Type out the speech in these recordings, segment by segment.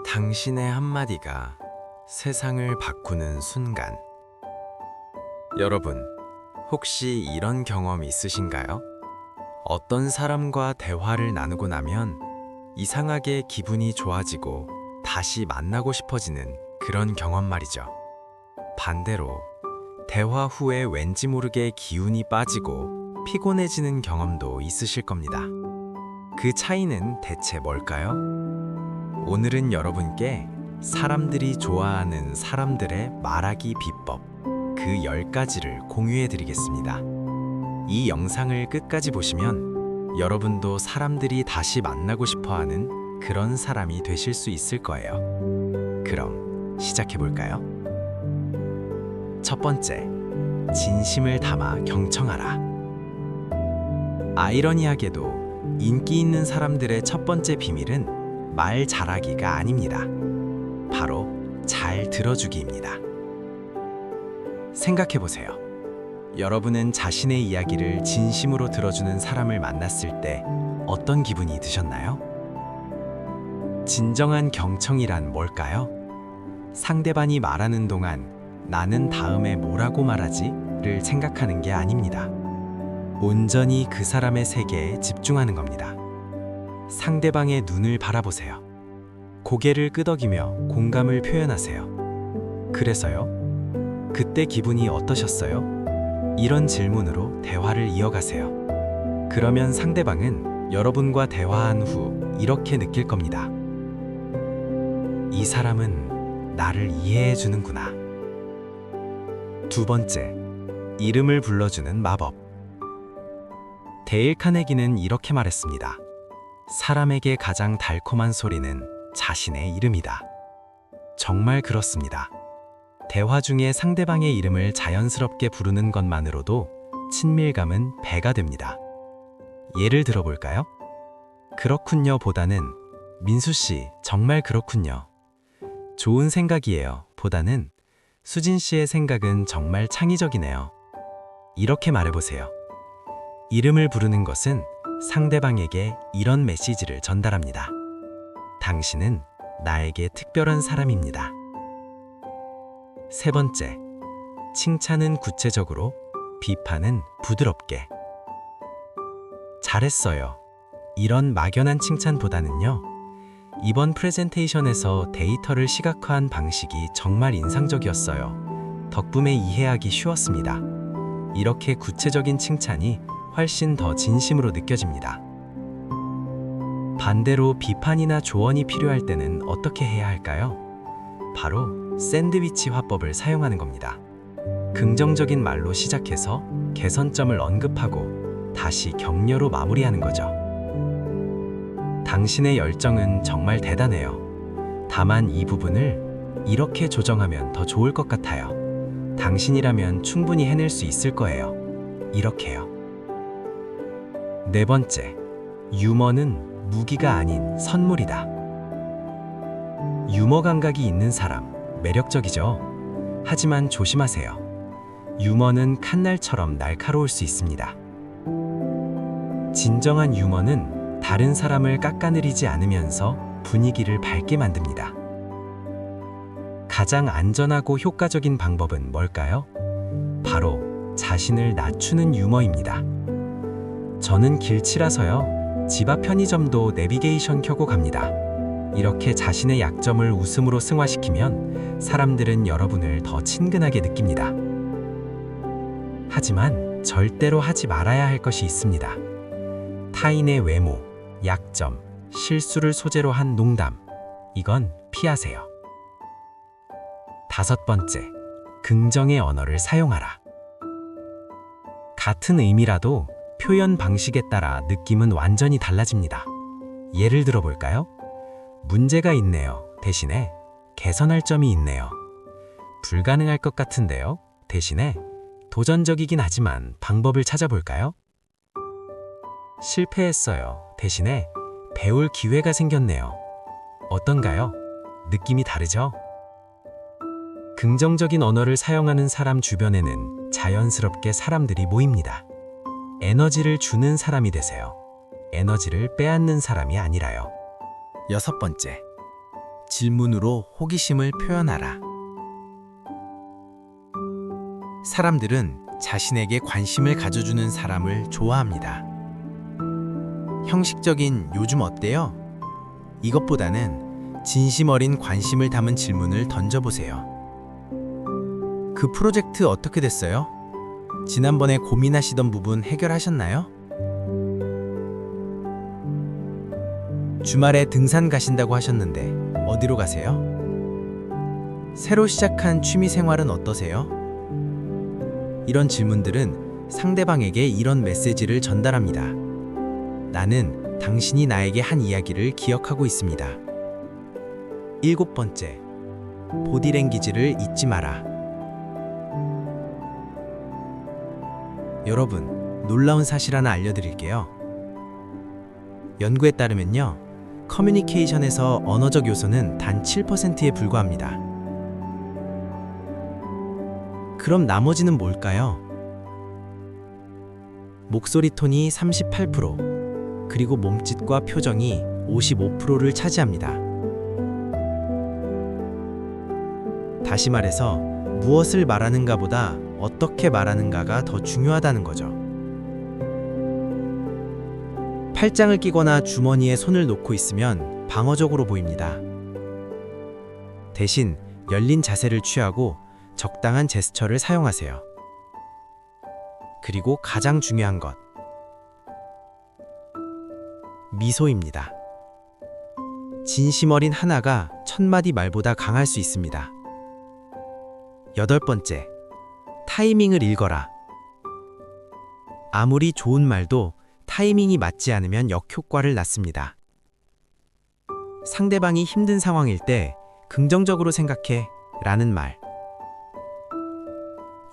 당신의 한마디가 세상을 바꾸는 순간. 여러분, 혹시 이런 경험 있으신가요? 어떤 사람과 대화를 나누고 나면 이상하게 기분이 좋아지고 다시 만나고 싶어지는 그런 경험 말이죠. 반대로 대화 후에 왠지 모르게 기운이 빠지고 피곤해지는 경험도 있으실 겁니다. 그 차이는 대체 뭘까요? 오늘은 여러분께 사람들이 좋아하는 사람들의 말하기 비법 그 10가지를 공유해 드리겠습니다. 이 영상을 끝까지 보시면 여러분도 사람들이 다시 만나고 싶어하는 그런 사람이 되실 수 있을 거예요. 그럼 시작해 볼까요? 첫 번째, 진심을 담아 경청하라. 아이러니하게도 인기 있는 사람들의 첫 번째 비밀은 말 잘하기가 아닙니다. 바로 잘 들어주기입니다. 생각해 보세요. 여러분은 자신의 이야기를 진심으로 들어주는 사람을 만났을 때 어떤 기분이 드셨나요? 진정한 경청이란 뭘까요? 상대방이 말하는 동안 나는 다음에 뭐라고 말하지?를 생각하는 게 아닙니다. 온전히 그 사람의 세계에 집중하는 겁니다. 상대방의 눈을 바라보세요. 고개를 끄덕이며 공감을 표현하세요. 그래서요? 그때 기분이 어떠셨어요? 이런 질문으로 대화를 이어가세요. 그러면 상대방은 여러분과 대화한 후 이렇게 느낄 겁니다. 이 사람은 나를 이해해 주는구나. 두 번째, 이름을 불러주는 마법. 데일 카네기는 이렇게 말했습니다. 사람에게 가장 달콤한 소리는 자신의 이름이다. 정말 그렇습니다. 대화 중에 상대방의 이름을 자연스럽게 부르는 것만으로도 친밀감은 배가 됩니다. 예를 들어볼까요? 그렇군요 보다는 민수 씨, 정말 그렇군요. 좋은 생각이에요 보다는 수진 씨의 생각은 정말 창의적이네요. 이렇게 말해보세요. 이름을 부르는 것은 상대방에게 이런 메시지를 전달합니다. 당신은 나에게 특별한 사람입니다. 세 번째, 칭찬은 구체적으로, 비판은 부드럽게. 잘했어요. 이런 막연한 칭찬보다는요, 이번 프레젠테이션에서 데이터를 시각화한 방식이 정말 인상적이었어요. 덕분에 이해하기 쉬웠습니다. 이렇게 구체적인 칭찬이 훨씬 더 진심으로 느껴집니다. 반대로 비판이나 조언이 필요할 때는 어떻게 해야 할까요? 바로 샌드위치 화법을 사용하는 겁니다. 긍정적인 말로 시작해서 개선점을 언급하고 다시 격려로 마무리하는 거죠. 당신의 열정은 정말 대단해요. 다만 이 부분을 이렇게 조정하면 더 좋을 것 같아요. 당신이라면 충분히 해낼 수 있을 거예요. 이렇게요. 네 번째, 유머는 무기가 아닌 선물이다. 유머 감각이 있는 사람, 매력적이죠. 하지만 조심하세요. 유머는 칼날처럼 날카로울 수 있습니다. 진정한 유머는 다른 사람을 깎아내리지 않으면서 분위기를 밝게 만듭니다. 가장 안전하고 효과적인 방법은 뭘까요? 바로 자신을 낮추는 유머입니다. 저는 길치라서요. 집 앞 편의점도 내비게이션 켜고 갑니다. 이렇게 자신의 약점을 웃음으로 승화시키면 사람들은 여러분을 더 친근하게 느낍니다. 하지만 절대로 하지 말아야 할 것이 있습니다. 타인의 외모, 약점, 실수를 소재로 한 농담. 이건 피하세요. 다섯 번째, 긍정의 언어를 사용하라. 같은 의미라도 표현 방식에 따라 느낌은 완전히 달라집니다. 예를 들어 볼까요? 문제가 있네요 대신에 개선할 점이 있네요. 불가능할 것 같은데요 대신에 도전적이긴 하지만 방법을 찾아볼까요? 실패했어요 대신에 배울 기회가 생겼네요. 어떤가요? 느낌이 다르죠? 긍정적인 언어를 사용하는 사람 주변에는 자연스럽게 사람들이 모입니다. 에너지를 주는 사람이 되세요. 에너지를 빼앗는 사람이 아니라요. 여섯 번째, 질문으로 호기심을 표현하라. 사람들은 자신에게 관심을 가져주는 사람을 좋아합니다. 형식적인 요즘 어때요? 이것보다는 진심 어린 관심을 담은 질문을 던져보세요. 그 프로젝트 어떻게 됐어요? 지난번에 고민하시던 부분 해결하셨나요? 주말에 등산 가신다고 하셨는데 어디로 가세요? 새로 시작한 취미 생활은 어떠세요? 이런 질문들은 상대방에게 이런 메시지를 전달합니다. 나는 당신이 나에게 한 이야기를 기억하고 있습니다. 7번째, 보디랭귀지를 잊지 마라. 여러분, 놀라운 사실 하나 알려드릴게요. 연구에 따르면요, 커뮤니케이션에서 언어적 요소는 단 7%에 불과합니다. 그럼 나머지는 뭘까요? 목소리 톤이 38%, 그리고 몸짓과 표정이 55%를 차지합니다. 다시 말해서 무엇을 말하는가보다 어떻게 말하는가가 더 중요하다는 거죠. 팔짱을 끼거나 주머니에 손을 놓고 있으면 방어적으로 보입니다. 대신 열린 자세를 취하고 적당한 제스처를 사용하세요. 그리고 가장 중요한 것, 미소입니다. 진심 어린 하나가 1000마디 말보다 강할 수 있습니다. 8번째, 타이밍을 읽어라. 아무리 좋은 말도 타이밍이 맞지 않으면 역효과를 낳습니다. 상대방이 힘든 상황일 때 긍정적으로 생각해 라는 말.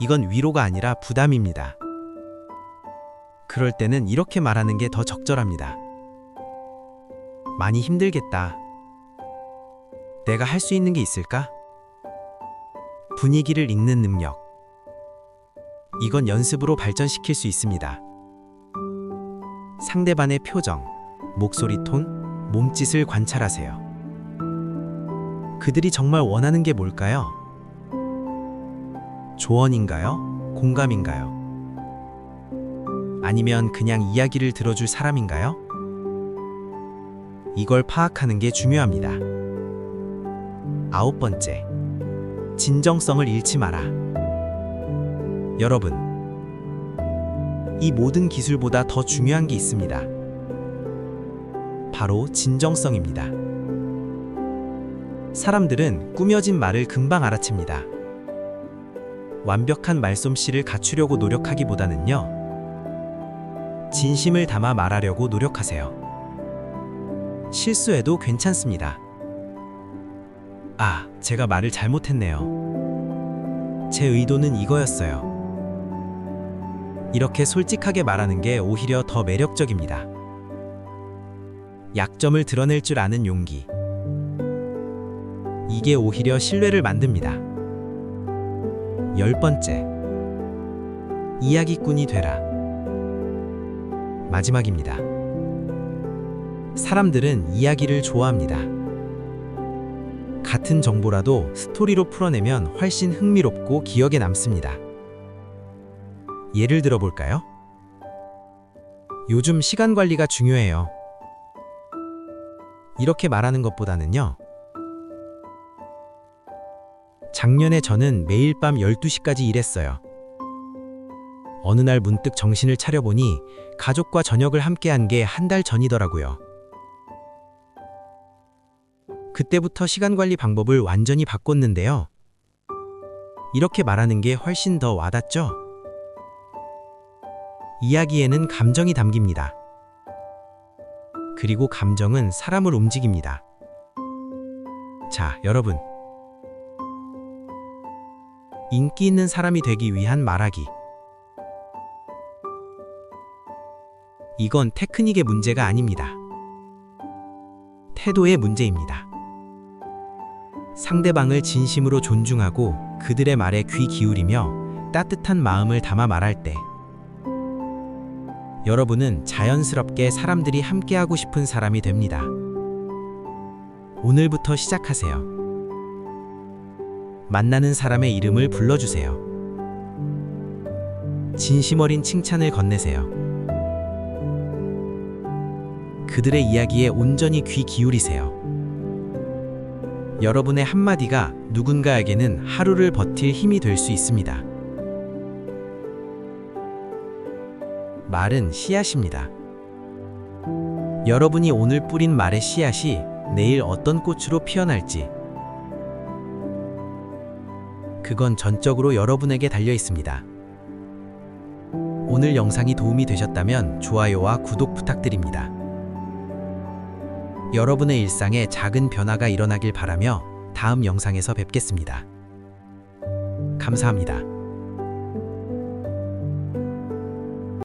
이건 위로가 아니라 부담입니다. 그럴 때는 이렇게 말하는 게 더 적절합니다. 많이 힘들겠다. 내가 할 수 있는 게 있을까? 분위기를 읽는 능력. 이건 연습으로 발전시킬 수 있습니다. 상대방의 표정, 목소리 톤, 몸짓을 관찰하세요. 그들이 정말 원하는 게 뭘까요? 조언인가요? 공감인가요? 아니면 그냥 이야기를 들어줄 사람인가요? 이걸 파악하는 게 중요합니다. 9번째, 진정성을 잃지 마라. 여러분, 이 모든 기술보다 더 중요한 게 있습니다. 바로 진정성입니다. 사람들은 꾸며진 말을 금방 알아챕니다. 완벽한 말솜씨를 갖추려고 노력하기보다는요, 진심을 담아 말하려고 노력하세요. 실수해도 괜찮습니다. 아, 제가 말을 잘못했네요. 제 의도는 이거였어요. 이렇게 솔직하게 말하는 게 오히려 더 매력적입니다. 약점을 드러낼 줄 아는 용기. 이게 오히려 신뢰를 만듭니다. 10번째, 이야기꾼이 되라. 마지막입니다. 사람들은 이야기를 좋아합니다. 같은 정보라도 스토리로 풀어내면 훨씬 흥미롭고 기억에 남습니다. 예를 들어 볼까요? 요즘 시간 관리가 중요해요. 이렇게 말하는 것보다는요, 작년에 저는 매일 밤 12시까지 일했어요. 어느 날 문득 정신을 차려보니 가족과 저녁을 함께한 게 한 달 전이더라고요. 그때부터 시간 관리 방법을 완전히 바꿨는데요. 이렇게 말하는 게 훨씬 더 와닿죠? 이야기에는 감정이 담깁니다. 그리고 감정은 사람을 움직입니다. 자, 여러분. 인기 있는 사람이 되기 위한 말하기. 이건 테크닉의 문제가 아닙니다. 태도의 문제입니다. 상대방을 진심으로 존중하고 그들의 말에 귀 기울이며 따뜻한 마음을 담아 말할 때 여러분은 자연스럽게 사람들이 함께하고 싶은 사람이 됩니다. 오늘부터 시작하세요. 만나는 사람의 이름을 불러주세요. 진심 어린 칭찬을 건네세요. 그들의 이야기에 온전히 귀 기울이세요. 여러분의 한마디가 누군가에게는 하루를 버틸 힘이 될 수 있습니다. 말은 씨앗입니다. 여러분이 오늘 뿌린 말의 씨앗이 내일 어떤 꽃으로 피어날지, 그건 전적으로 여러분에게 달려 있습니다. 오늘 영상이 도움이 되셨다면 좋아요와 구독 부탁드립니다. 여러분의 일상에 작은 변화가 일어나길 바라며 다음 영상에서 뵙겠습니다. 감사합니다.